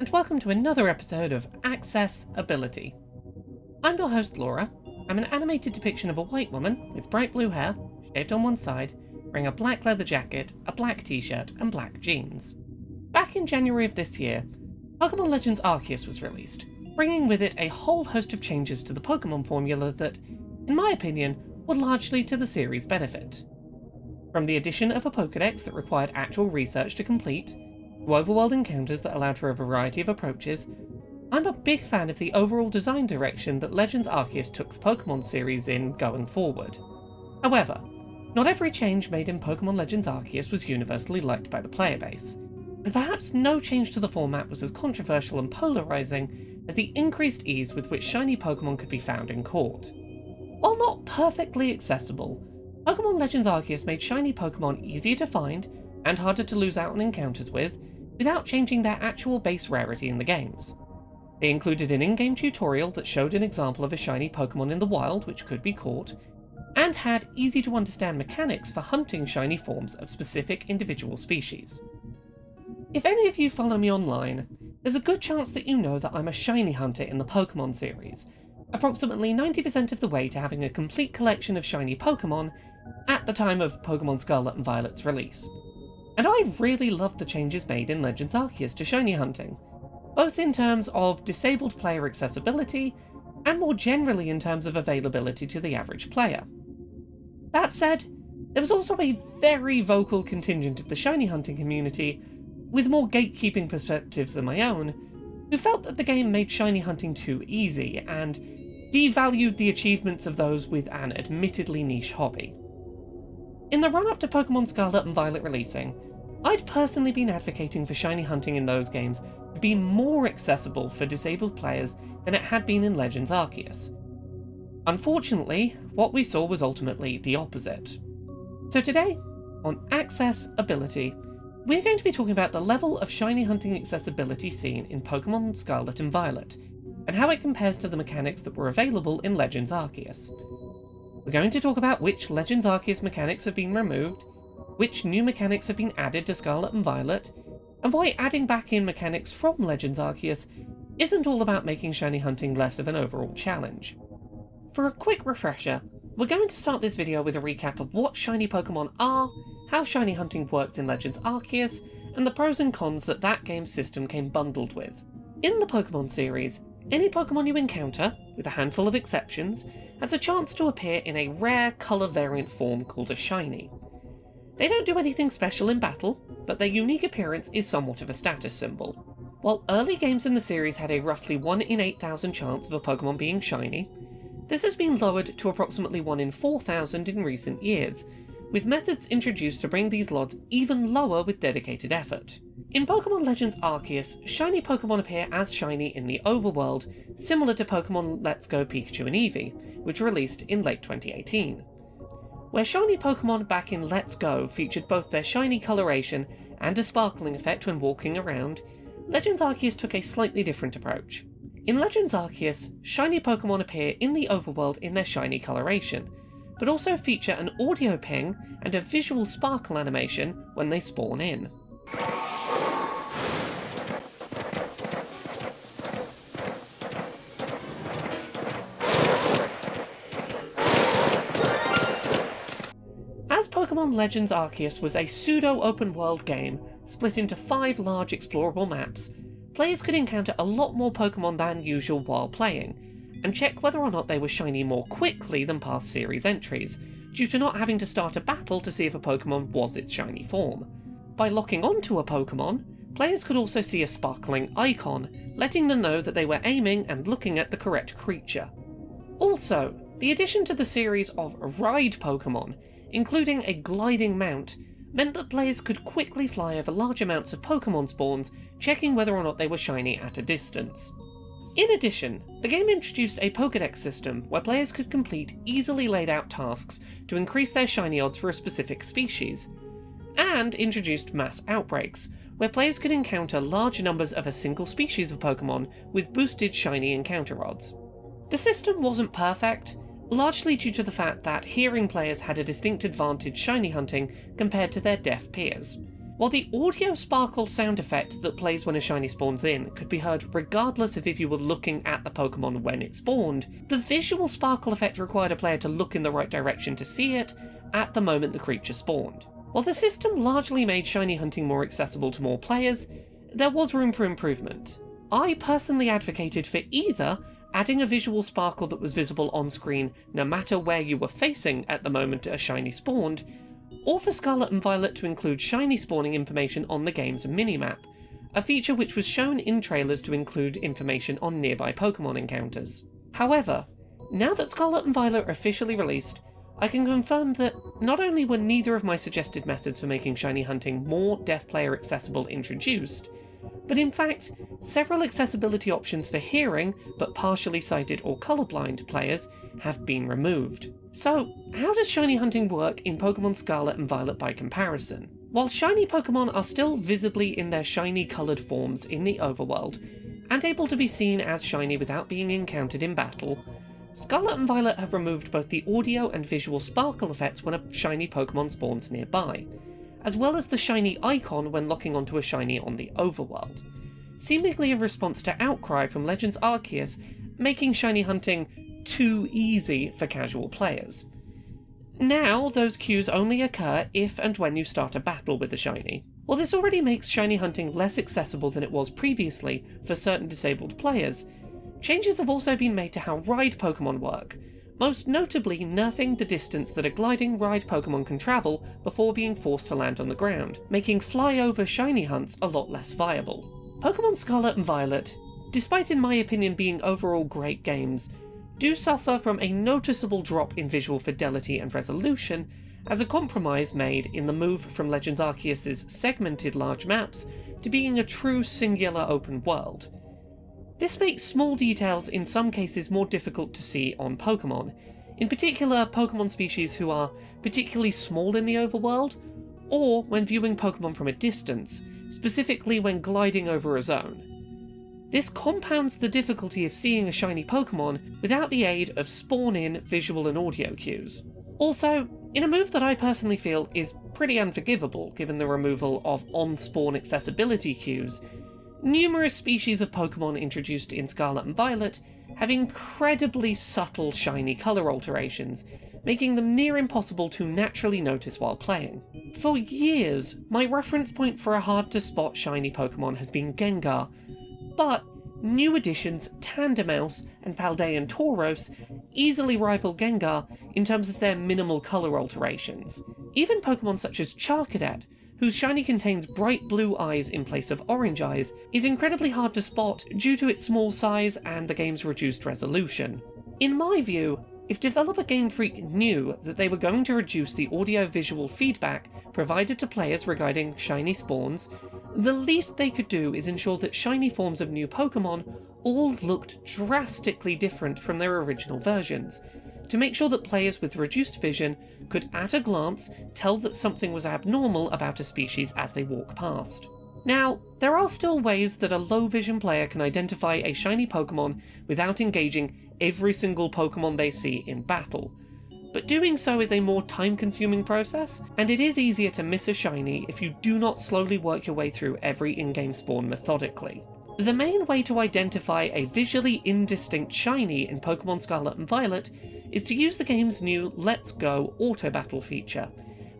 and welcome to another episode of Accessibility. I'm your host Laura. I'm an animated depiction of a white woman with bright blue hair, shaved on one side, wearing a black leather jacket, a black t-shirt, and black jeans. Back in January of this year, Pokémon Legends Arceus was released, bringing with it a whole host of changes to the Pokémon formula that, in my opinion, were largely to the series' benefit. From the addition of a Pokédex that required actual research to complete, to overworld encounters that allowed for a variety of approaches, I'm a big fan of the overall design direction that Legends Arceus took the Pokémon series in going forward. However, not every change made in Pokémon Legends Arceus was universally liked by the player base, and perhaps no change to the format was as controversial and polarizing as the increased ease with which shiny Pokémon could be found in court. While not perfectly accessible, Pokémon Legends Arceus made shiny Pokémon easier to find and harder to lose out on encounters with, without changing their actual base rarity in the games. They included an in-game tutorial that showed an example of a shiny Pokémon in the wild which could be caught, and had easy-to-understand mechanics for hunting shiny forms of specific individual species. If any of you follow me online, there's a good chance that you know that I'm a shiny hunter in the Pokémon series, approximately 90% of the way to having a complete collection of shiny Pokémon at the time of Pokémon Scarlet and Violet's release. And I really love the changes made in Legends Arceus to shiny hunting, both in terms of disabled player accessibility, and more generally in terms of availability to the average player. That said, there was also a very vocal contingent of the shiny hunting community, with more gatekeeping perspectives than my own, who felt that the game made shiny hunting too easy, and devalued the achievements of those with an admittedly niche hobby. In the run-up to Pokémon Scarlet and Violet releasing, I'd personally been advocating for shiny hunting in those games to be more accessible for disabled players than it had been in Legends Arceus. Unfortunately, what we saw was ultimately the opposite. So today, on Accessibility, we're going to be talking about the level of shiny hunting accessibility seen in Pokémon Scarlet and Violet, and how it compares to the mechanics that were available in Legends Arceus. We're going to talk about which Legends Arceus mechanics have been removed, which new mechanics have been added to Scarlet and Violet, and why adding back in mechanics from Legends Arceus isn't all about making shiny hunting less of an overall challenge. For a quick refresher, we're going to start this video with a recap of what shiny Pokémon are, how shiny hunting works in Legends Arceus, and the pros and cons that that game's system came bundled with. In the Pokémon series, any Pokémon you encounter, with a handful of exceptions, has a chance to appear in a rare colour variant form called a shiny. They don't do anything special in battle, but their unique appearance is somewhat of a status symbol. While early games in the series had a roughly 1 in 8,000 chance of a Pokémon being shiny, this has been lowered to approximately 1 in 4,000 in recent years, with methods introduced to bring these odds even lower with dedicated effort. In Pokémon Legends Arceus, shiny Pokémon appear as shiny in the overworld, similar to Pokémon Let's Go Pikachu and Eevee, which released in late 2018. Where shiny Pokémon back in Let's Go featured both their shiny coloration and a sparkling effect when walking around, Legends Arceus took a slightly different approach. In Legends Arceus, shiny Pokémon appear in the overworld in their shiny coloration, but also feature an audio ping and a visual sparkle animation when they spawn in. As Pokémon Legends Arceus was a pseudo-open-world game split into 5 large explorable maps, players could encounter a lot more Pokémon than usual while playing, and check whether or not they were shiny more quickly than past series entries, due to not having to start a battle to see if a Pokémon was its shiny form. By locking onto a Pokémon, players could also see a sparkling icon, letting them know that they were aiming and looking at the correct creature. Also, the addition to the series of ride Pokémon, including a gliding mount, meant that players could quickly fly over large amounts of Pokémon spawns, checking whether or not they were shiny at a distance. In addition, the game introduced a Pokédex system where players could complete easily laid out tasks to increase their shiny odds for a specific species, and introduced mass outbreaks, where players could encounter large numbers of a single species of Pokémon with boosted shiny encounter odds. The system wasn't perfect, largely due to the fact that hearing players had a distinct advantage shiny hunting compared to their deaf peers. While the audio sparkle sound effect that plays when a shiny spawns in could be heard regardless of if you were looking at the Pokemon when it spawned, the visual sparkle effect required a player to look in the right direction to see it at the moment the creature spawned. While the system largely made shiny hunting more accessible to more players, there was room for improvement. I personally advocated for either adding a visual sparkle that was visible on screen no matter where you were facing at the moment a shiny spawned, or for Scarlet and Violet to include shiny spawning information on the game's minimap, a feature which was shown in trailers to include information on nearby Pokemon encounters. However, now that Scarlet and Violet are officially released, I can confirm that not only were neither of my suggested methods for making shiny hunting more deaf player accessible introduced, but in fact, several accessibility options for hearing but partially sighted or colourblind players have been removed. So, how does shiny hunting work in Pokemon Scarlet and Violet by comparison? While shiny Pokemon are still visibly in their shiny coloured forms in the overworld, and able to be seen as shiny without being encountered in battle, Scarlet and Violet have removed both the audio and visual sparkle effects when a shiny Pokemon spawns nearby, as well as the shiny icon when locking onto a shiny on the overworld, seemingly in response to outcry from Legends Arceus making shiny hunting too easy for casual players. Now, those cues only occur if and when you start a battle with a shiny. While this already makes shiny hunting less accessible than it was previously for certain disabled players, changes have also been made to how ride Pokemon work, most notably nerfing the distance that a gliding ride Pokemon can travel before being forced to land on the ground, making flyover shiny hunts a lot less viable. Pokemon Scarlet and Violet, despite in my opinion being overall great games, do suffer from a noticeable drop in visual fidelity and resolution as a compromise made in the move from Legends Arceus' segmented large maps to being a true singular open world. This makes small details in some cases more difficult to see on Pokemon, in particular Pokemon species who are particularly small in the overworld, or when viewing Pokemon from a distance, specifically when gliding over a zone. This compounds the difficulty of seeing a shiny Pokemon without the aid of spawn-in visual and audio cues. Also, in a move that I personally feel is pretty unforgivable given the removal of on-spawn accessibility cues, numerous species of Pokemon introduced in Scarlet and Violet have incredibly subtle shiny colour alterations, making them near impossible to naturally notice while playing. For years, my reference point for a hard-to-spot shiny Pokemon has been Gengar, but new additions Tandemaus and Paldean Tauros easily rival Gengar in terms of their minimal colour alterations. Even Pokemon such as Charcadet, whose shiny contains bright blue eyes in place of orange eyes, is incredibly hard to spot due to its small size and the game's reduced resolution. In my view, if developer Game Freak knew that they were going to reduce the audio-visual feedback provided to players regarding shiny spawns, the least they could do is ensure that shiny forms of new Pokemon all looked drastically different from their original versions, to make sure that players with reduced vision could at a glance tell that something was abnormal about a species as they walk past. Now, there are still ways that a low vision player can identify a shiny Pokemon without engaging every single Pokemon they see in battle, but doing so is a more time-consuming process, and it is easier to miss a shiny if you do not slowly work your way through every in-game spawn methodically. The main way to identify a visually indistinct shiny in Pokemon Scarlet and Violet is to use the game's new Let's Go auto battle feature,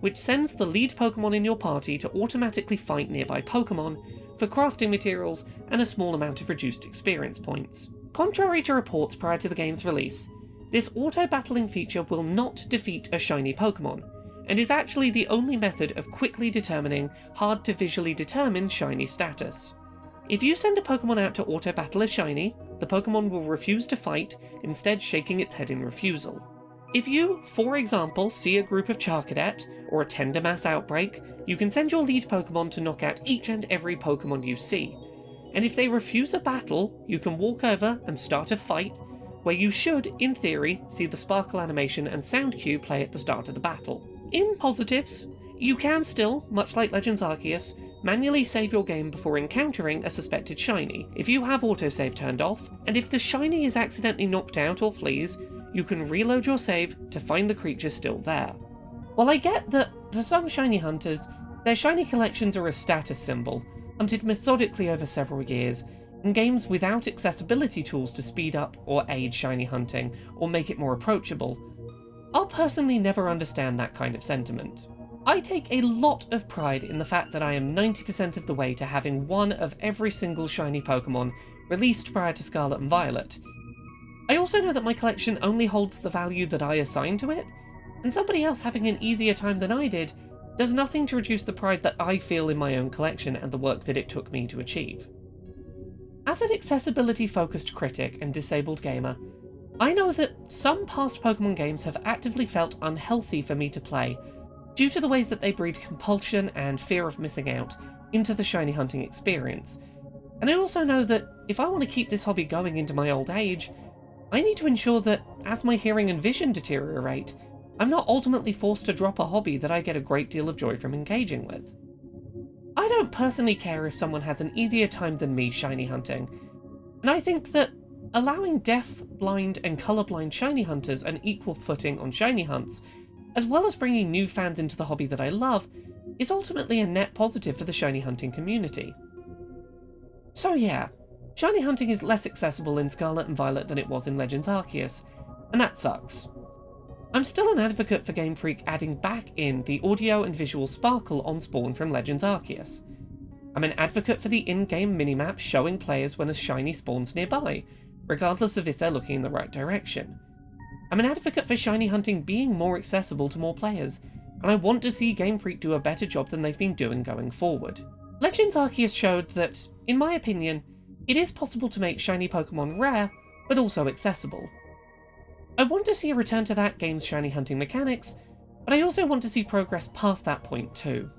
which sends the lead Pokemon in your party to automatically fight nearby Pokemon for crafting materials and a small amount of reduced experience points. Contrary to reports prior to the game's release, this auto-battling feature will not defeat a shiny Pokemon, and is actually the only method of quickly determining hard-to-visually determine shiny status. If you send a Pokemon out to auto-battle a shiny, the Pokemon will refuse to fight, instead shaking its head in refusal. If you, for example, see a group of Charcadet, or a Tandemaus outbreak, you can send your lead Pokemon to knock out each and every Pokemon you see, and if they refuse a battle, you can walk over and start a fight, where you should, in theory, see the sparkle animation and sound cue play at the start of the battle. In positives, you can still, much like Legends Arceus, manually save your game before encountering a suspected shiny, if you have autosave turned off, and if the shiny is accidentally knocked out or flees, you can reload your save to find the creature still there. While I get that, for some shiny hunters, Their shiny collections are a status symbol, hunted methodically over several years, in games without accessibility tools to speed up or aid shiny hunting, or make it more approachable. I'll personally never understand that kind of sentiment. I take a lot of pride in the fact that I am 90% of the way to having one of every single shiny Pokémon released prior to Scarlet and Violet. I also know that my collection only holds the value that I assign to it, and somebody else having an easier time than I did does nothing to reduce the pride that I feel in my own collection and the work that it took me to achieve. As an accessibility-focused critic and disabled gamer, I know that some past Pokémon games have actively felt unhealthy for me to play, due to the ways that they breed compulsion and fear of missing out into the shiny hunting experience. And I also know that if I want to keep this hobby going into my old age, I need to ensure that, as my hearing and vision deteriorate, I'm not ultimately forced to drop a hobby that I get a great deal of joy from engaging with. I don't personally care if someone has an easier time than me shiny hunting, and I think that allowing deaf, blind, and colourblind shiny hunters an equal footing on shiny hunts, as well as bringing new fans into the hobby that I love, is ultimately a net positive for the shiny hunting community. So yeah, shiny hunting is less accessible in Scarlet and Violet than it was in Legends Arceus, and that sucks. I'm still an advocate for Game Freak adding back in the audio and visual sparkle on spawn from Legends Arceus. I'm an advocate for the in-game minimap showing players when a shiny spawns nearby, regardless of if they're looking in the right direction. I'm an advocate for shiny hunting being more accessible to more players, and I want to see Game Freak do a better job than they've been doing going forward. Legends Arceus showed that, in my opinion, it is possible to make shiny Pokémon rare, but also accessible. I want to see a return to that game's shiny hunting mechanics, but I also want to see progress past that point too.